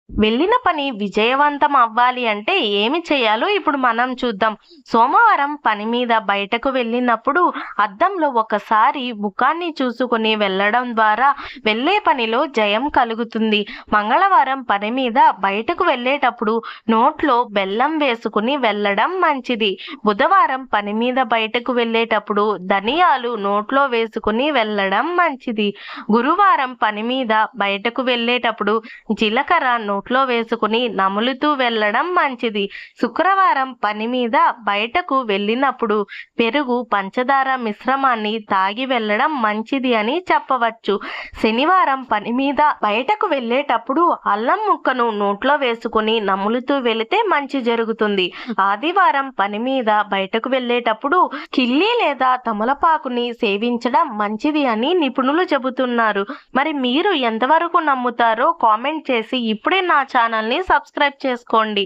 వెళ్ళిన పని విజయవంతం అవ్వాలి అంటే ఏమి చేయాలో ఇప్పుడు మనం చూద్దాం. సోమవారం పని మీద బయటకు వెళ్ళినప్పుడు అద్దంలో ఒకసారి ముఖాన్ని చూసుకొని వెళ్ళడం ద్వారా వెళ్ళే పనిలో జయం కలుగుతుంది. మంగళవారం పని మీద బయటకు వెళ్ళేటప్పుడు నోట్లో బెల్లం వేసుకుని వెళ్ళడం మంచిది. బుధవారం పని మీద బయటకు వెళ్ళేటప్పుడు ధనియాలు నోట్లో వేసుకుని వెళ్ళడం మంచిది. గురువారం పని మీద బయటకు వెళ్ళేటప్పుడు జీలకర్ర నోట్లో వేసుకుని నములుతూ వెళ్ళడం మంచిది. శుక్రవారం పని మీద బయటకు వెళ్ళినప్పుడు పెరుగు పంచదార మిశ్రమాన్ని తాగి వెళ్ళడం మంచిది అని చెప్పవచ్చు. శనివారం పని మీద బయటకు వెళ్ళేటప్పుడు అల్లం ముక్కను నోట్లో వేసుకుని నములుతూ వెళితే మంచి జరుగుతుంది. ఆదివారం పని మీద బయటకు వెళ్ళేటప్పుడు కిల్లి లేదా తమలపాకుని సేవించడం మంచిది అని నిపుణులు చెబుతున్నారు. మరి మీరు ఎంతవరకు నమ్ముతారో కామెంట్ చేసి ఇప్పుడే నా ఛానల్ని సబ్స్క్రైబ్ చేసుకోండి.